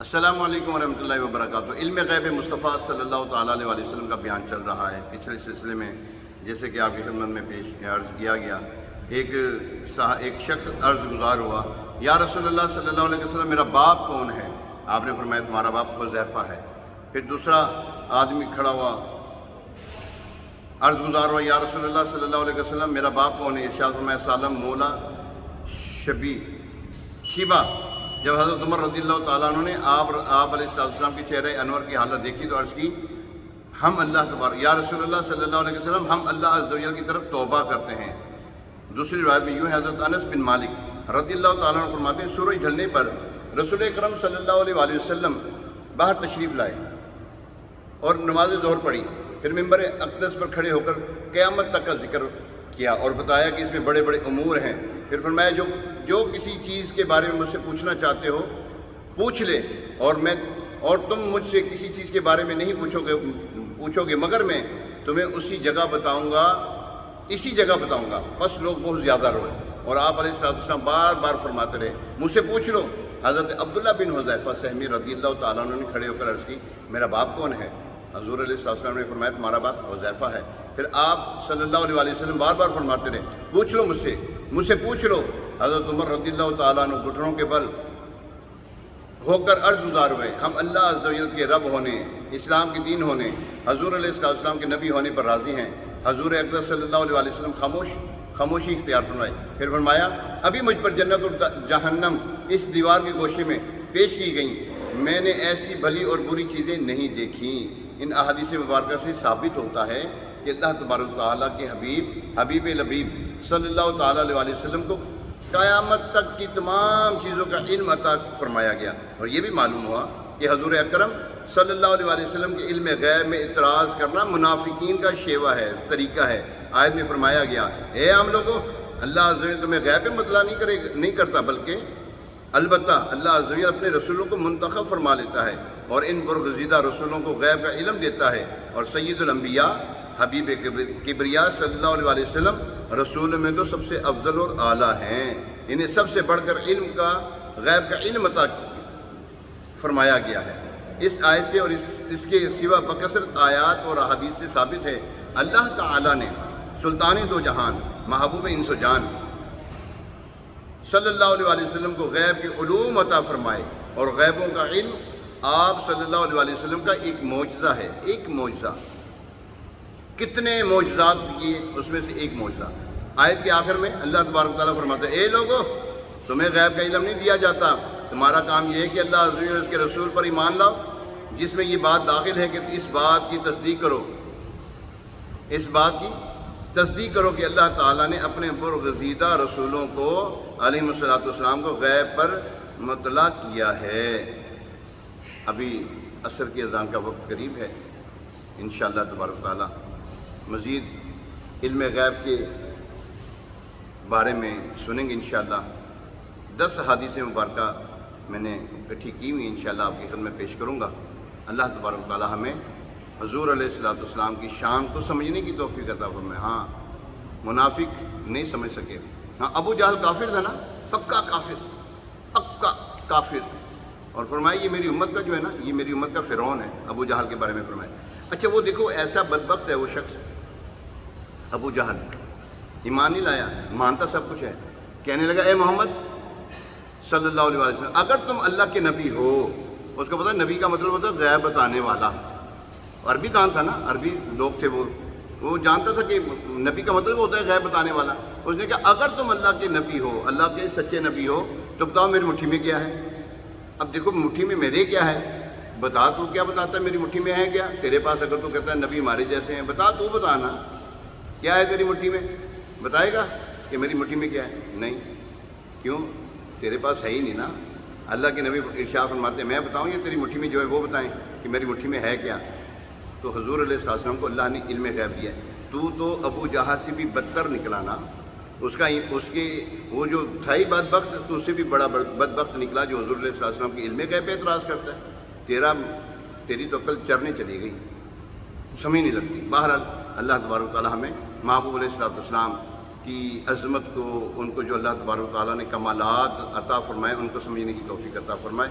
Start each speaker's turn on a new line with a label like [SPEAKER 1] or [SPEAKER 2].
[SPEAKER 1] السلام علیکم ورحمۃ اللہ وبرکاتہ۔ علم غیب مصطفیٰ صلی اللہ تعالیٰ علیہ وسلم کا بیان چل رہا ہے۔ پچھلے سلسلے میں جیسے کہ آپ کی خدمت میں عرض کیا گیا، ایک شخص عرض گزار ہوا، یا رسول اللہ صلی اللہ علیہ وسلم میرا باپ کون ہے؟ آپ نے فرمایا تمہارا باپ حذیفہ ہے۔ پھر دوسرا آدمی کھڑا ہوا، عرض گزار ہوا، یا رسول اللہ صلی اللہ علیہ وسلم میرا باپ کون ہے؟ ارشاد فرمایا سالم مولا شیبہ۔ جب حضرت عمر رضی اللہ تعالیٰ عنہ نے آپ علیہ السلام کی چہرہ انور کی حالت دیکھی تو عرض کی، ہم اللہ تبارک یا رسول اللہ صلی اللہ علیہ وسلم ہم اللہ عز و جل کی طرف توبہ کرتے ہیں۔ دوسری روایت میں یوں ہے، حضرت انس بن مالک رضی اللہ تعالیٰ عنہ فرماتے ہیں، سورج ڈھلنے پر رسول اکرم صلی اللہ علیہ وسلم باہر تشریف لائے اور نماز ظہر پڑھی، پھر ممبر اقدس پر کھڑے ہو کر قیامت تک کا ذکر کیا اور بتایا کہ اس میں بڑے بڑے امور ہیں۔ پھر فرمایا جو کسی چیز کے بارے میں مجھ سے پوچھنا چاہتے ہو پوچھ لے، اور تم مجھ سے کسی چیز کے بارے میں نہیں پوچھو گے مگر میں تمہیں اسی جگہ بتاؤں گا، بس لوگ بہت زیادہ روئے۔ اور آپ علیہ السلام بار بار فرماتے رہے، مجھ سے پوچھ لو۔ حضرت عبداللہ بن حذیفہ سہمی رضی اللہ تعالیٰ عنہ نے کھڑے ہو کر عرض کی، میرا باپ کون ہے؟ حضور علیہ السلام نے فرمایا تمہارا باپ حذیفہ ہے۔ پھر آپ صلی اللہ علیہ وسلم بار بار فرماتے رہے، پوچھ لو مجھ سے پوچھ لو۔ حضرت عمر رضی اللہ تعالیٰ عنہ گھٹنوں کے بل ہو کر عرض گزار ہوئے، ہم اللہ عز و جل کے رب ہونے، اسلام کے دین ہونے، حضور علیہ السلام کے نبی ہونے پر راضی ہیں۔ حضور اقدس صلی اللہ علیہ وسلم خاموشی اختیار فرمائے، پھر فرمایا ابھی مجھ پر جنت اور جہنم اس دیوار کے گوشے میں پیش کی گئیں، میں نے ایسی بھلی اور بری چیزیں نہیں دیکھیں۔ ان احادیث مبارکہ سے ثابت ہوتا ہے کہ اللہ تبارک تعالیٰ کے حبیب لبیب صلی اللہ تعالیٰ علیہ وسلم کو قیامت تک کی تمام چیزوں کا علم عطا فرمایا گیا۔ اور یہ بھی معلوم ہوا کہ حضور اکرم صلی اللہ علیہ وسلم کے علم غیب میں اعتراض کرنا منافقین کا شیوہ ہے، طریقہ ہے۔ آیت میں فرمایا گیا، اے عام لوگوں، اللہ عز و جل تمہیں غیب میں مطلع نہیں کرتا، بلکہ البتہ اللہ عز و جل اپنے رسولوں کو منتخب فرما لیتا ہے اور ان برگزیدہ رسولوں کو غیب کا علم دیتا ہے۔ اور سید الانبیاء حبیب کبریا صلی اللہ علیہ وسلم رسول میں تو سب سے افضل اور اعلیٰ ہیں، انہیں سب سے بڑھ کر غیب کا علم عطا فرمایا گیا ہے۔ اس آیت سے اور اس کے سوا بکثرت آیات اور احادیث سے ثابت ہے، اللہ تعالیٰ نے سلطان دو جہان محبوب انس و جان صلی اللہ علیہ وسلم کو غیب کے علوم عطا فرمائے، اور غیبوں کا علم آپ صلی اللہ علیہ وسلم کا ایک معجزہ ہے، ایک معجزہ۔ کتنے معجزات کیے، اس میں سے ایک معجزہ۔ آیت کے آخر میں اللہ تبارک تعالیٰ فرماتا ہے، اے لوگو، تمہیں غیب کا علم نہیں دیا جاتا، تمہارا کام یہ ہے کہ اللہ عز و جل اس کے رسول پر ایمان لاؤ جس میں یہ بات داخل ہے کہ اس بات کی تصدیق کرو کہ اللہ تعالیٰ نے اپنے برگزیدہ رسولوں کو علیہ السلام کو غیب پر مطلع کیا ہے۔ ابھی عصر کی اذان کا وقت قریب ہے، انشاءاللہ تبارک تعالیٰ مزید علم غیب کے بارے میں سنیں گے انشاءاللہ۔ 10 احادیث مبارکہ میں نے اکٹھی کی ہوئی انشاءاللہ آپ کی خدمت پیش کروں گا۔ اللہ تبارک تعالیٰ ہمیں حضور علیہ السلام کی شان کو سمجھنے کی توفیق عطا فرمائے۔ ہاں، منافق نہیں سمجھ سکے۔ ہاں، ابو جہل کافر تھا نا، پکا کافر، اور فرمایا یہ میری امت کا جو ہے نا، یہ میری امت کا فرعون ہے۔ ابو جہل کے بارے میں فرمایا۔ اچھا، وہ دیکھو ایسا بدبخت ہے وہ شخص ابو جہل، ایمان نہیں لایا، مانتا سب کچھ ہے، کہنے لگا اے محمد صلی اللہ علیہ وسلم اگر تم اللہ کے نبی ہو، اس کو پتا نبی کا مطلب ہوتا ہے غیب بتانے والا۔ عربی دان تھا نا، عربی لوگ تھے، وہ جانتا تھا کہ نبی کا مطلب ہوتا ہے غیب بتانے والا۔ اس نے کہا اگر تم اللہ کے نبی ہو، اللہ کے سچے نبی ہو، تو بتاؤ میری مٹھی میں کیا ہے۔ اب دیکھو مٹھی میں میرے کیا ہے، بتا، تو کیا بتاتا ہے میری مٹھی میں ہے کیا؟ تیرے پاس اگر تو کہتا ہے نبی ہمارے جیسے ہیں، بتانا کیا ہے تیری مٹھی میں، بتائے گا کہ میری مٹھی میں کیا ہے؟ نہیں، کیوں؟ تیرے پاس ہے ہی نہیں نا۔ اللہ کے نبی ارشاد فرماتے ہیں میں بتاؤں یا تیری مٹھی میں جو ہے وہ بتائیں کہ میری مٹھی میں ہے کیا؟ تو حضور علیہ السلام کو اللہ نے علم غیب دیا ہے۔ تو ابو جہل سے بھی بدتر نکلا نا، اس کے وہ جو تھا ہی بدبخت، تو اس سے بھی بڑا بدبخت نکلا جو حضور علیہ السلام کے علم غیب پہ اعتراض کرتا ہے۔ تیری تو عقل چرنے چلی گئی، سمجھ نہیں لگتی۔ بہرحال اللہ تبارک تعالیٰ ہمیں محبوب علیہ السلام کی عظمت کو، ان کو جو اللہ تبارک تعالیٰ نے کمالات عطا فرمائے، ان کو سمجھنے کی توفیق عطا فرمائے۔